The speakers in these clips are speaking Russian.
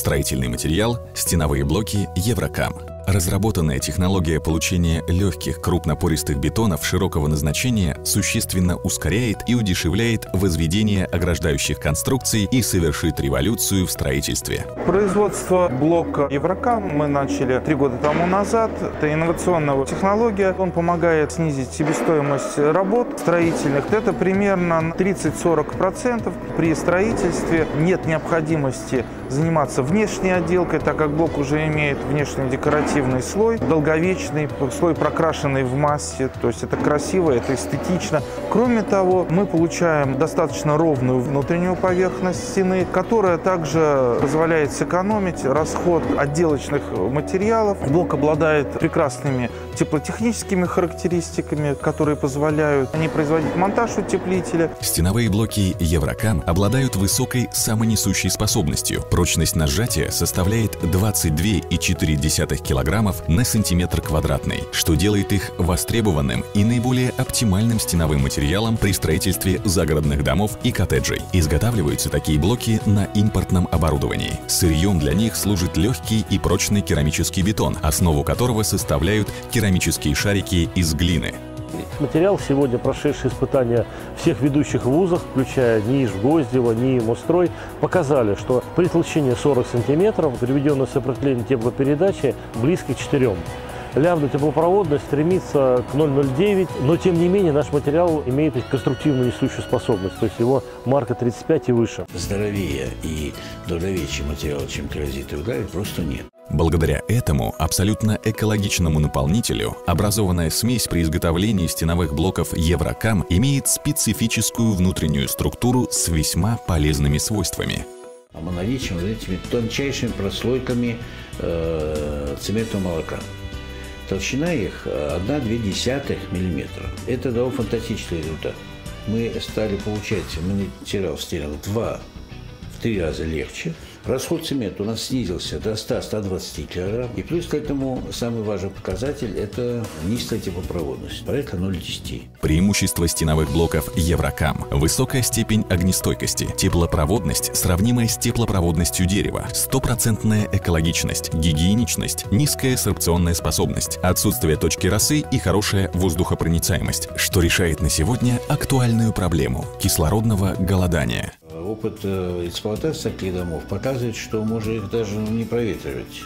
Строительный материал – стеновые блоки Еврокам. Разработанная технология получения легких крупнопористых бетонов широкого назначения существенно ускоряет и удешевляет возведение ограждающих конструкций и совершит революцию в строительстве. Производство блока Еврокам мы начали 3 года тому назад. Это инновационная технология. Он помогает снизить себестоимость работ строительных. Это примерно 30-40%. При строительстве нет необходимости заниматься внешней отделкой, так как блок уже имеет внешний декоративный слой, долговечный, слой прокрашенный в массе. То есть это красиво, это эстетично. Кроме того, мы получаем достаточно ровную внутреннюю поверхность стены, которая также позволяет сэкономить расход отделочных материалов. Блок обладает прекрасными теплотехническими характеристиками, которые позволяют не производить монтаж утеплителя. Стеновые блоки Еврокам обладают высокой самонесущей способностью. Прочность на сжатие составляет 22,4 килограммов на сантиметр квадратный, что делает их востребованным и наиболее оптимальным стеновым материалом при строительстве загородных домов и коттеджей. Изготавливаются такие блоки на импортном оборудовании. Сырьем для них служит легкий и прочный керамический бетон, основу которого составляют керамические шарики из глины. Материал, сегодня прошедшие испытания всех ведущих вузов, включая НИИ Гвоздева, НИИ Мосстрой, показали, что при толщине 40 сантиметров приведенное сопротивление теплопередачи близко к 4. Лямбда теплопроводность стремится к 0,09, но тем не менее наш материал имеет конструктивную несущую способность, то есть его марка 35 и выше. Здоровее и долговечий материал, чем керамзитовый гравий, просто нет. Благодаря этому абсолютно экологичному наполнителю образованная смесь при изготовлении стеновых блоков Еврокам имеет специфическую внутреннюю структуру с весьма полезными свойствами. Мы наличием этими тончайшими прослойками цементного молока. Толщина их 1,2 мм. Это дало фантастический результат. Мы стали получать материал в стенах в 3 раза легче. Расход цемента у нас снизился до 100-120 кг. И плюс к этому самый важный показатель – это низкая теплопроводность, порядка 0,10. Преимущество стеновых блоков Еврокам – высокая степень огнестойкости, теплопроводность, сравнимая с теплопроводностью дерева, стопроцентная экологичность, гигиеничность, низкая сорбционная способность, отсутствие точки росы и хорошая воздухопроницаемость, что решает на сегодня актуальную проблему – кислородного голодания. Опыт эксплуатации таких домов показывает, что можно их даже не проветривать.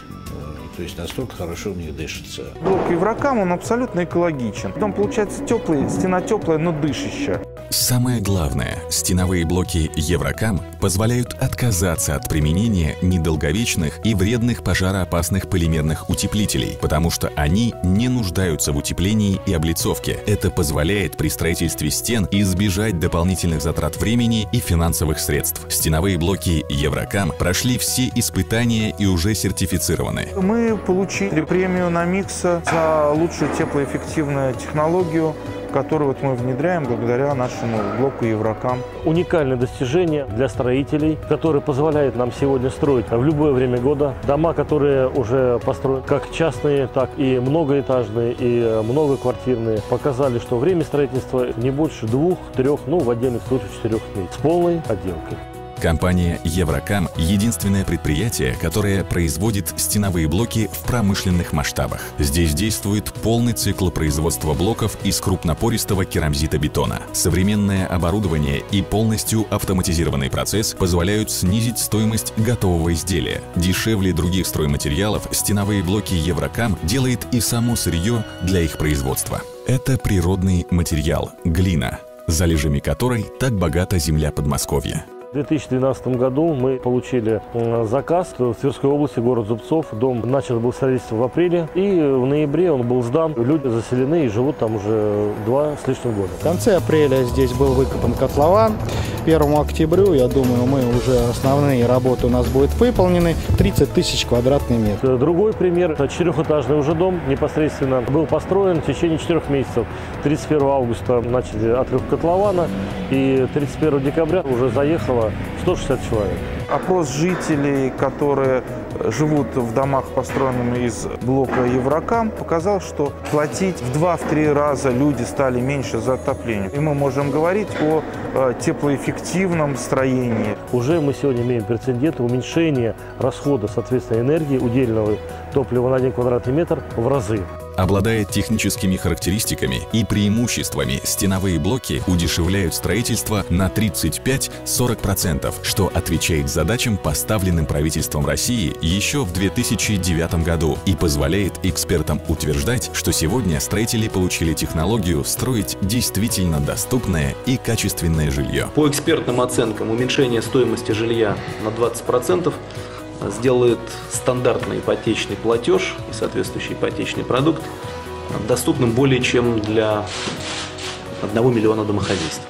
То есть настолько хорошо в них дышится. Блок Еврокам, он абсолютно экологичен. Дом получается теплый, стена теплая, но дышащая. Самое главное, стеновые блоки Еврокам позволяют отказаться от применения недолговечных и вредных пожароопасных полимерных утеплителей, потому что они не нуждаются в утеплении и облицовке. Это позволяет при строительстве стен избежать дополнительных затрат времени и финансовых средств. Стеновые блоки Еврокам прошли все испытания и уже сертифицированы. Мы получили премию на Микса за лучшую теплоэффективную технологию, которую мы внедряем благодаря нашему блоку Еврокам. Уникальное достижение для строителей, которое позволяет нам сегодня строить в любое время года. Дома, которые уже построены как частные, так и многоэтажные, и многоквартирные, показали, что время строительства не больше 2-3, ну в отдельных случаях 4 дней, с полной отделкой. Компания Еврокам – единственное предприятие, которое производит стеновые блоки в промышленных масштабах. Здесь действует полный цикл производства блоков из крупнопористого керамзитобетона. Современное оборудование и полностью автоматизированный процесс позволяют снизить стоимость готового изделия. Дешевле других стройматериалов стеновые блоки Еврокам делает и само сырье для их производства. Это природный материал – глина, залежами которой так богата земля Подмосковья. В 2012 году мы получили заказ в Тверской области, город Зубцов. Дом начал был строительство в апреле, и в ноябре он был сдан. Люди заселены и живут там уже 2 с лишним года. В конце апреля здесь был выкопан котлован. 1 октября, я думаю, мы уже основные работы у нас будут выполнены. 30 тысяч квадратных метров. Другой пример. 4-этажный уже дом непосредственно был построен в течение 4 месяцев. 31 августа начали отрыв котлована, и 31 декабря уже заехала было 160 человек. Опрос жителей, которые живут в домах, построенных из блока Еврокам, показал, что платить в 2-3 раза люди стали меньше за отопление. И мы можем говорить о теплоэффективном строении. Уже мы сегодня имеем прецеденты уменьшения расхода, соответственно, энергии удельного топлива на 1 квадратный метр в разы. Обладая техническими характеристиками и преимуществами, стеновые блоки удешевляют строительство на 35–40%, что отвечает задачам, поставленным правительством России еще в 2009 году и позволяет экспертам утверждать, что сегодня строители получили технологию строить действительно доступное и качественное жилье. По экспертным оценкам, уменьшение стоимости жилья на 20% сделает стандартный ипотечный платеж и соответствующий ипотечный продукт доступным более чем для 1 миллиона домохозяйств.